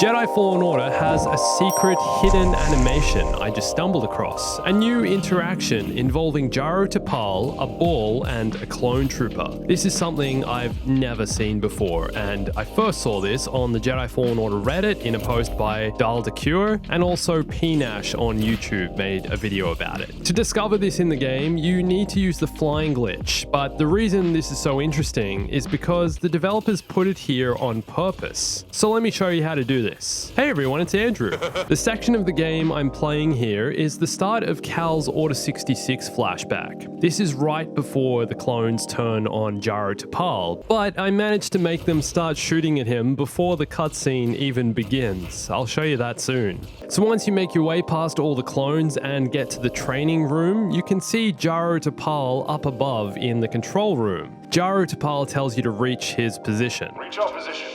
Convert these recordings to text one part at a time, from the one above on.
Jedi Fallen Order has a secret hidden animation I just stumbled across. A new interaction involving Jaro Tapal, a ball, and a clone trooper. This is something I've never seen before, and I first saw this on the Jedi Fallen Order Reddit in a post by Dal Cure, and also Pnash on YouTube made a video about it. To discover this in the game, you need to use the flying glitch, but the reason this is so interesting is because the developers put it here on purpose. So let me show you how to do this. Hey everyone, it's Andrew. The section of the game I'm playing here is the start of Cal's Order 66 flashback. This is right before the clones turn on Jaro Tapal, but I managed to make them start shooting at him before the cutscene even begins. I'll show you that soon. So once you make your way past all the clones and get to the training room, you can see Jaro Tapal up above in the control room. Jaro Tapal tells you to reach his position. Reach our position.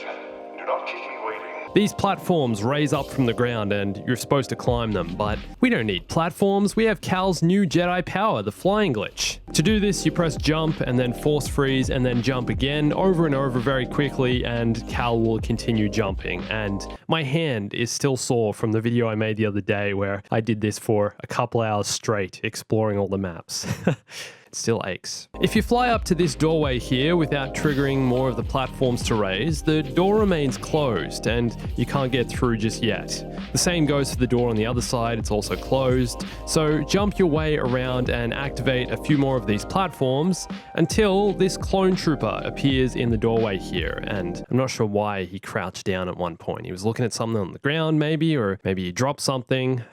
Do not keep me waiting. These platforms raise up from the ground and you're supposed to climb them, but we don't need platforms. We have Cal's new Jedi power, the flying glitch. To do this, you press jump and then force freeze and then jump again over and over very quickly, and Cal will continue jumping. And my hand is still sore from the video I made the other day where I did this for a couple hours straight, exploring all the maps. It still aches. If you fly up to this doorway here without triggering more of the platforms to raise, the door remains closed and you can't get through just yet. The same goes for the door on the other side, it's also closed. So jump your way around and activate a few more of these platforms until this clone trooper appears in the doorway here. And I'm not sure why he crouched down at one point. He was looking at something on the ground maybe, or maybe he dropped something.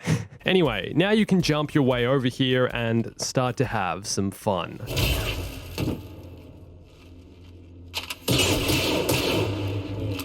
Anyway, now you can jump your way over here and start to have some fun.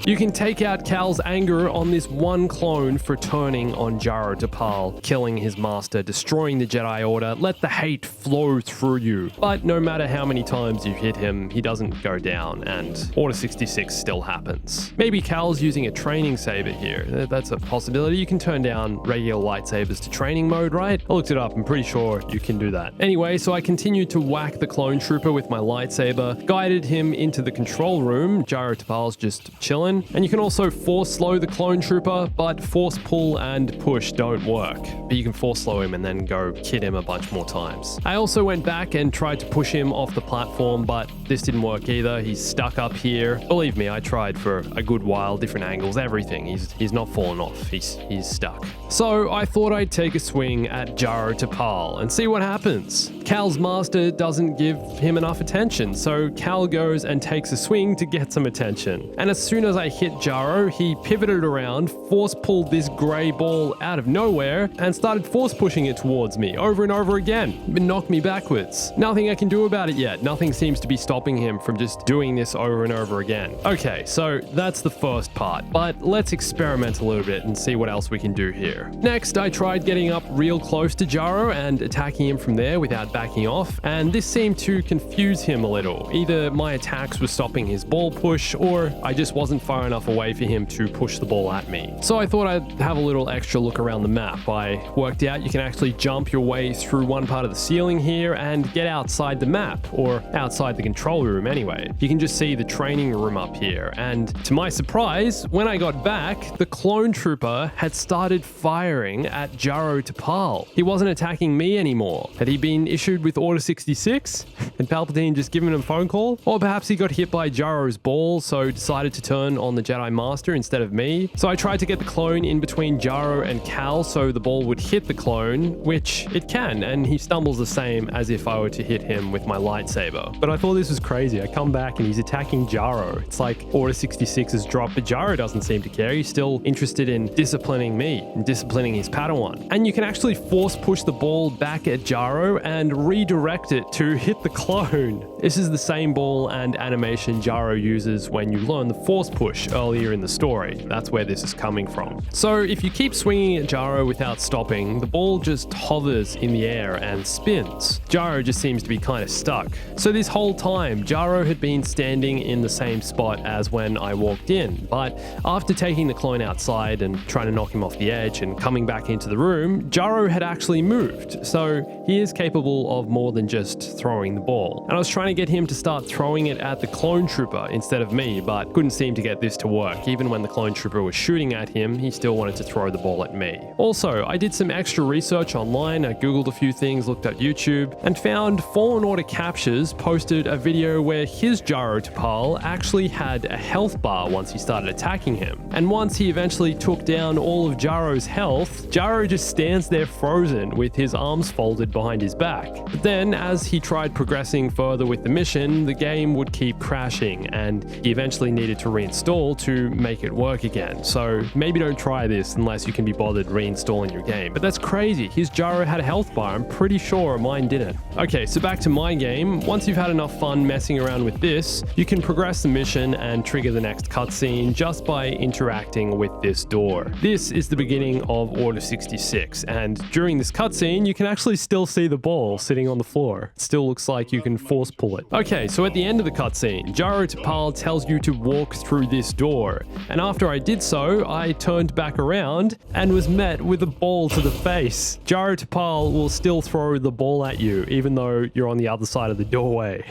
You can take out Cal's anger on this one clone for turning on Jaro Tapal, killing his master, destroying the Jedi Order. Let the hate flow through you. But no matter how many times you hit him, he doesn't go down, and Order 66 still happens. Maybe Cal's using a training saber here. That's a possibility. You can turn down regular lightsabers to training mode, right? I looked it up. I'm pretty sure you can do that. Anyway, so I continued to whack the clone trooper with my lightsaber, guided him into the control room. Jaro Tapal's just chilling. And you can also force slow the clone trooper, but force pull and push don't work. But you can force slow him and then go hit him a bunch more times. I also went back and tried to push him off the platform, but this didn't work either. He's stuck up here. Believe me, I tried for a good while, different angles, everything. He's not fallen off. He's stuck. So I thought I'd take a swing at Jaro Tapal and see what happens. Cal's master doesn't give him enough attention, so Cal goes and takes a swing to get some attention. And as soon as I hit Jaro, he pivoted around, force pulled this grey ball out of nowhere, and started force pushing it towards me over and over again. It knocked me backwards. Nothing I can do about it yet. Nothing seems to be stopping him from just doing this over and over again. Okay, so that's the first part, but let's experiment a little bit and see what else we can do here. Next, I tried getting up real close to Jaro and attacking him from there without backing off, and this seemed to confuse him a little. Either my attacks were stopping his ball push, or I just wasn't far enough away for him to push the ball at me. So I thought I'd have a little extra look around the map. I worked out you can actually jump your way through one part of the ceiling here and get outside the map, or outside the control room anyway. You can just see the training room up here, and to my surprise, when I got back, the clone trooper had started firing at Jaro Tapal. He wasn't attacking me anymore. Had he been issued with Order 66? Had Palpatine just given him a phone call? Or perhaps he got hit by Jaro's ball, so decided to turn on the Jedi Master instead of me. So I tried to get the clone in between Jaro and Cal so the ball would hit the clone, which it can, and he stumbles the same as if I were to hit him with my lightsaber. But I thought this was crazy. I come back and he's attacking Jaro. It's like Order 66 is dropped, but Jaro doesn't seem to care. He's still interested in disciplining me and disciplining his Padawan. And you can actually force push the ball back at Jaro and redirect it to hit the clone. This is the same ball and animation Jaro uses when you learn the force push earlier in the story. That's where this is coming from. So if you keep swinging at Jaro without stopping, the ball just hovers in the air and spins. Jaro just seems to be kind of stuck. So this whole time, Jaro had been standing in the same spot as when I walked in, but after taking the clone outside and trying to knock him off the edge and coming back into the room, Jaro had actually moved. So he is capable of more than just throwing the ball. And I was trying to get him to start throwing it at the clone trooper instead of me, but couldn't seem to get get this to work. Even when the clone trooper was shooting at him, he still wanted to throw the ball at me. Also, I did some extra research online. I googled a few things, looked at YouTube, and found Fallen Order Captures posted a video where his Jaro Tapal actually had a health bar once he started attacking him. And once he eventually took down all of Jaro's health, Jaro just stands there frozen with his arms folded behind his back. But then, as he tried progressing further with the mission, the game would keep crashing, and he eventually needed to reinstall to make it work again. So maybe don't try this unless you can be bothered reinstalling your game. But that's crazy. His Jaro had a health bar. I'm pretty sure mine didn't. Okay, so back to my game. Once you've had enough fun messing around with this, you can progress the mission and trigger the next cutscene just by interacting with this door. This is the beginning of Order 66, and during this cutscene, you can actually still see the ball sitting on the floor. It still looks like you can force pull it. Okay, so at the end of the cutscene, Jaro Tapal tells you to walk through this door, and after I did so, I turned back around and was met with a ball to the face. Jaro Tapal will still throw the ball at you, even though you're on the other side of the doorway.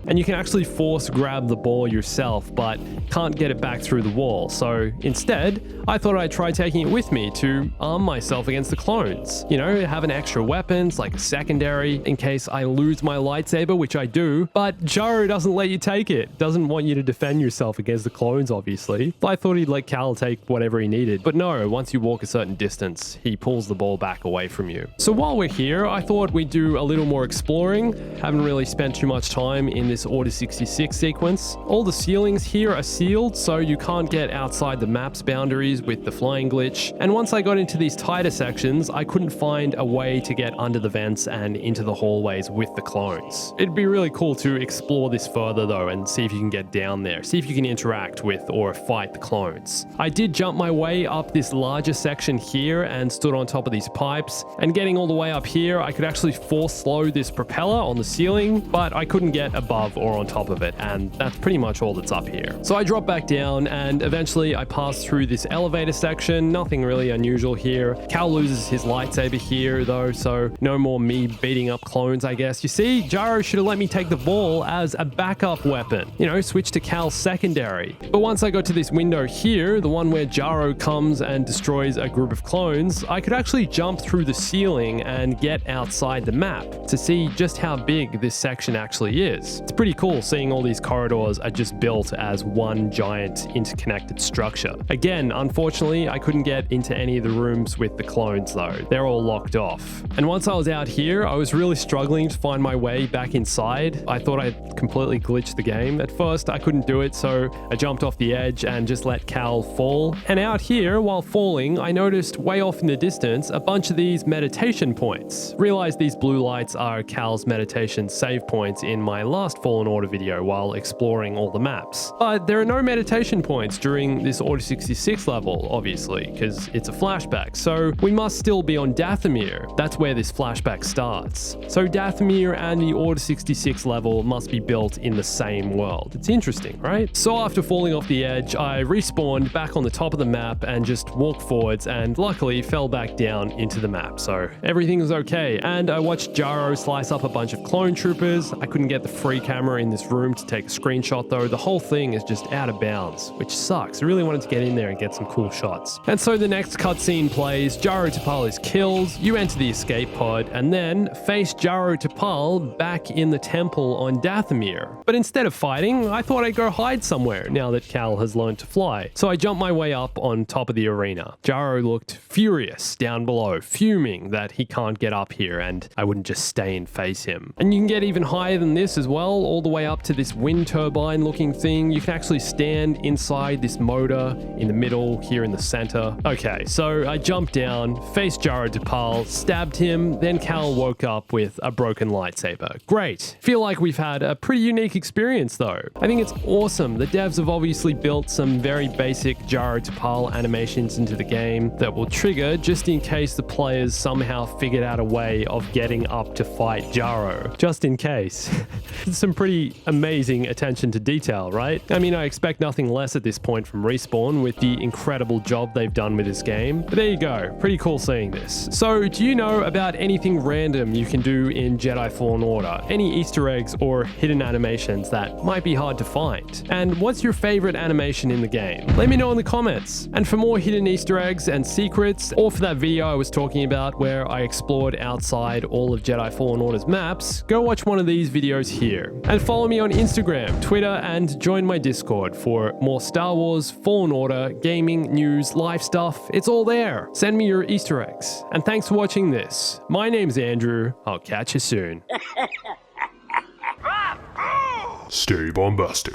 And you can actually force grab the ball yourself, but can't get it back through the wall. So instead, I thought I'd try taking it with me to arm myself against the clones. You know, have an extra weapons like a secondary in case I lose my lightsaber, which I do. But Jaro doesn't let you take it. Doesn't want you to defend yourself against the clones, obviously. I thought he'd let Cal take whatever he needed. But no, once you walk a certain distance, he pulls the ball back away from you. So while we're here, I thought we'd do a little more exploring. Haven't really spent too much time in this Order 66 sequence. All the ceilings here are sealed, so you can't get outside the map's boundaries with the flying glitch. And once I got into these tighter sections, I couldn't find a way to get under the vents and into the hallways with the clones. It'd be really cool to explore this further though and see if you can get down there, see if you can interact with or fight the clones. I did jump my way up this larger section here and stood on top of these pipes, and getting all the way up here, I could actually force slow this propeller on the ceiling, but I couldn't get above or on top of it, and that's pretty much all that's up here. So I dropped back down, and eventually I passed through this elevator section. Nothing really unusual here. Cal loses his lightsaber here though, so no more me beating up clones, I guess. You see, Jaro should have let me take the ball as a backup weapon. You know, switch to Cal's secondary. But once I got to this window here, the one where Jaro comes and destroys a group of clones, I could actually jump through the ceiling and get outside the map to see just how big this section actually is. It's pretty cool seeing all these corridors are just built as one giant interconnected structure. Again, unfortunately, I couldn't get into any of the rooms with the clones though. They're all locked off. And once I was out here, I was really struggling to find my way back inside. I thought I'd completely glitched the game. At first, I couldn't do it, so I jumped off the edge and just let Cal fall. And out here, while falling, I noticed way off in the distance a bunch of these meditation points. Realized these blue lights are Cal's meditation save points in my last Fallen Order video while exploring all the maps. But there are no meditation points during this Order 66 level, obviously, because it's a flashback, so we must still be on Dathomir. That's where this flashback starts. So Dathomir and the Order 66 level must be built in the same world. It's interesting, right? So after falling off the edge, I respawned back on the top of the map and just walked forwards, and luckily fell back down into the map, so everything was okay. And I watched Jaro slice up a bunch of clone troopers. I couldn't get the free camera in this room to take a screenshot though. The whole thing is just out of bounds, which sucks. I really wanted to get in there and get some cool shots. And so the next cutscene plays, Jaro Tapal is killed, you enter the escape pod, and then face Jaro Tapal back in the temple on Dathomir. But instead of fighting, I thought I'd go hide somewhere now that Cal has learned to fly. So I jumped my way up on top of the arena. Jaro looked furious down below, fuming that he can't get up here and I wouldn't just stay and face him. And you can get even higher than this as well, all the way up to this wind turbine looking thing. You can actually stand inside this motor in the middle, here in the center. Okay, so I jumped down, faced Jaro Tapal, stabbed him, then Cal woke up with a broken lightsaber. Great. Feel like we've had a pretty unique experience though. I think it's awesome. The devs have obviously built some very basic Jaro Tapal animations into the game that will trigger just in case the players somehow figured out a way of getting up to fight Jaro. Just in case. Some some pretty amazing attention to detail, right? I mean, I expect nothing less at this point from Respawn with the incredible job they've done with this game. But there you go, pretty cool seeing this. So, do you know about anything random you can do in Jedi Fallen Order? Any Easter eggs or hidden animations that might be hard to find? And what's your favorite animation in the game? Let me know in the comments. And for more hidden Easter eggs and secrets, or for that video I was talking about where I explored outside all of Jedi Fallen Order's maps, go watch one of these videos here. And follow me on Instagram, Twitter, and join my Discord for more Star Wars, Fallen Order, gaming, news, live stuff. It's all there. Send me your Easter eggs. And thanks for watching this. My name's Andrew. I'll catch you soon. Stay bombastic.